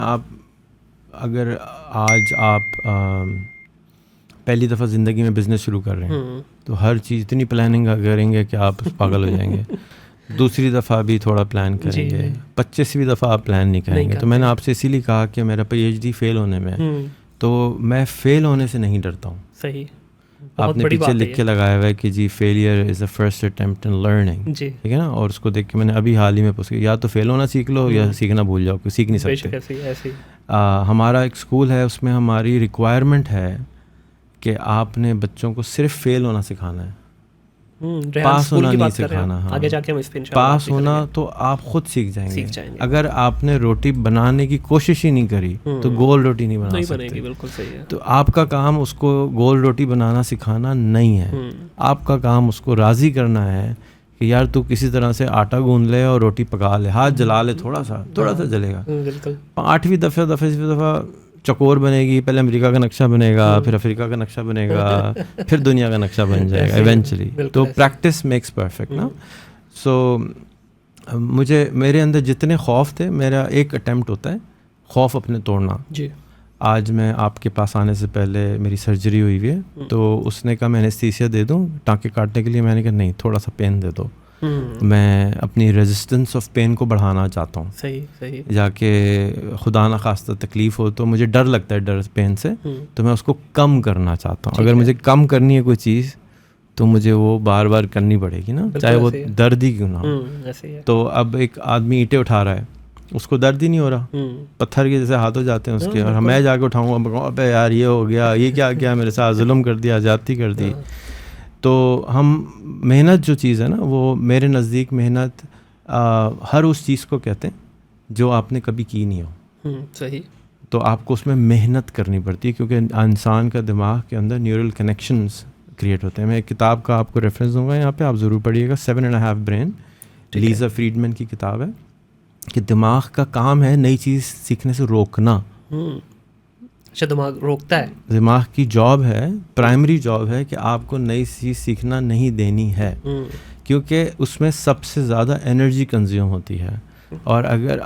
आप अगर आज आप पहली दफ़ा ज़िंदगी में बिज़नेस शुरू कर रहे हैं तो हर चीज़ इतनी प्लानिंग करेंगे कि आप पागल हो जाएंगे। दूसरी दफ़ा भी थोड़ा प्लान करेंगे, 25वीं दफ़ा आप प्लान नहीं करेंगे। तो मैंने आपसे इसीलिए कहा कि मेरा PhD फेल होने में है, तो मैं फ़ेल होने से नहीं डरता हूँ। सही, आपने पीछे लिख के लगाया हुआ है कि जी failure is the first attempt in learning, ठीक है ना। और उसको देख के मैंने अभी हाल ही में पूछा, या तो फेल होना सीख लो या सीखना भूल जाओ, सीख नहीं सकते। हमारा एक स्कूल है, उसमें हमारी रिक्वायरमेंट है कि आपने बच्चों को सिर्फ फेल होना सिखाना है, पास होना नहीं सिखाना। हाँ, आगे जाके हम इस पे पास होना तो आप खुद सीख जाएंगे। अगर आपने रोटी बनाने की कोशिश ही नहीं करी तो गोल रोटी नहीं बना सकते। बिल्कुल सही है। तो आपका काम उसको गोल रोटी बनाना सिखाना नहीं है, आपका काम उसको राज़ी करना है कि यार तू किसी तरह से आटा गूंद ले और रोटी पका ले, हाथ जला ले, थोड़ा सा जलेगा। 8वीं दफ़ा चकोर बनेगी, पहले अमेरिका का नक्शा बनेगा, फिर अफ्रीका का नक्शा बनेगा, फिर दुनिया का नक्शा बन जाएगा इवेंचुअली। तो प्रैक्टिस मेक्स परफेक्ट ना। सो मेरे अंदर जितने खौफ थे, मेरा एक अटेम्प्ट होता है खौफ अपने तोड़ना जी। आज मैं आपके पास आने से पहले मेरी सर्जरी हुई हुई है, तो उसने कहा मैं एनेस्थीसिया दे दूं टाँके काटने के लिए। मैंने कहा नहीं, थोड़ा सा पेन दे दो। मैं अपनी रेजिस्टेंस ऑफ पेन को बढ़ाना चाहता हूँ। सही जाके खुदा ना खास्ता तकलीफ़ हो तो मुझे डर लगता है, डर पेन से, तो मैं उसको कम करना चाहता हूँ। अगर मुझे कम करनी है कोई चीज़ तो मुझे वो बार बार करनी पड़ेगी ना, चाहे वो दर्द ही क्यों ना हो। तो अब एक आदमी ईंटें उठा रहा है, उसको दर्द ही नहीं हो रहा, पत्थर के जैसे हाथ हो जाते हैं उसके, और मैं जाके उठाऊँगा, अबे यार ये हो गया, ये क्या किया मेरे साथ, जुल्म कर दिया, ज़्यादती कर दी। तो हम मेहनत जो चीज़ है ना, वो मेरे नज़दीक मेहनत हर उस चीज़ को कहते हैं जो आपने कभी की नहीं हो। सही। तो आपको उसमें मेहनत करनी पड़ती है, क्योंकि इंसान का दिमाग के अंदर न्यूरल कनेक्शंस क्रिएट होते हैं। मैं एक किताब का आपको रेफरेंस दूंगा यहाँ पे, आप ज़रूर पढ़िएगा, 7.5 ब्रेन, लीज़ा फ्रीडमैन की किताब है, कि दिमाग का काम है नई चीज़ सीखने से रोकना। अच्छा, दिमाग रोकता है? दिमाग की जॉब है, प्राइमरी जॉब है कि आपको नई चीज़ सीखना नहीं देनी है, क्योंकि उसमें सबसे ज़्यादा एनर्जी कंज्यूम होती है। और अगर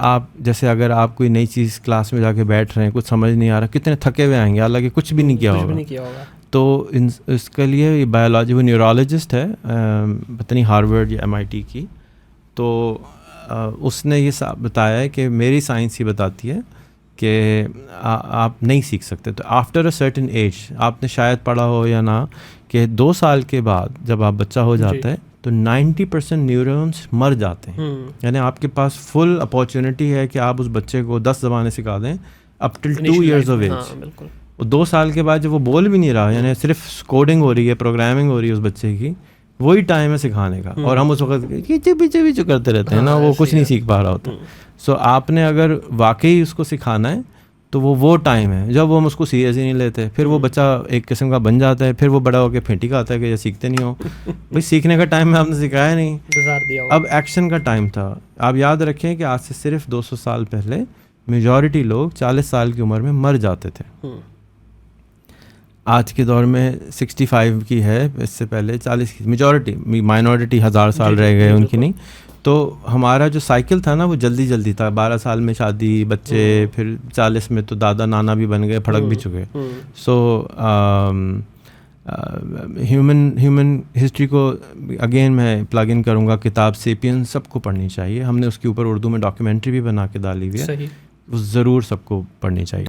आप कोई नई चीज़ क्लास में जाके बैठ रहे हैं, कुछ समझ नहीं आ रहा, कितने थके हुए आएंगे, हालांकि कुछ भी नहीं किया होगा। तो इसके लिए बायोलॉजी, वो न्यूरोलॉजिस्ट है, पता नहीं हार्वर्ड या MIT की, तो उसने ये बताया है कि मेरी साइंस ये बताती है कि आप नहीं सीख सकते। तो आफ्टर अ सर्टेन एज, आपने शायद पढ़ा हो या ना, कि 2 साल के बाद जब आप बच्चा हो जाता है तो 90% न्यूरॉन्स मर जाते हैं। यानी आपके पास फुल अपॉर्चुनिटी है कि आप उस बच्चे को 10 ज़बानें सिखा दें up till 2 years of age. 2 साल के बाद जब वो बोल भी नहीं रहा, यानी सिर्फ कोडिंग हो रही है, प्रोग्रामिंग हो रही है उस बच्चे की, वही टाइम है सिखाने का। और हम उस वक्त पीछे करते रहते हैं ना, वो कुछ नहीं सीख पा रहा होता। सो आपने अगर वाकई उसको सिखाना है तो वो टाइम है जब वो हम उसको सीरियस ही नहीं लेते, फिर वो बच्चा एक किस्म का बन जाता है, फिर वो बड़ा होकर फेंटी का आता है कि ये सीखते नहीं हो। भाई सीखने का टाइम में आपने सिखाया नहीं, अब एक्शन का टाइम था। आप याद रखें कि आज से सिर्फ 200 साल पहले मेजॉरिटी लोग 40 साल की उम्र में मर जाते थे। आज के दौर में 65 की है, इससे पहले 40 की मेजॉरिटी, माइनॉरिटी 1000 साल रह गए उनकी नहीं। तो हमारा जो साइकिल था ना, वो जल्दी था, 12 साल में शादी, बच्चे, फिर 40 में तो दादा नाना भी बन गए, फड़क भी चुके। सो ह्यूमन हिस्ट्री को अगेन मैं प्लग इन करूँगा, किताब सेपियंस सबको पढ़नी चाहिए। हमने उसके ऊपर उर्दू में डॉक्यूमेंट्री भी बना के डाली हुई है, वो ज़रूर सबको पढ़नी चाहिए।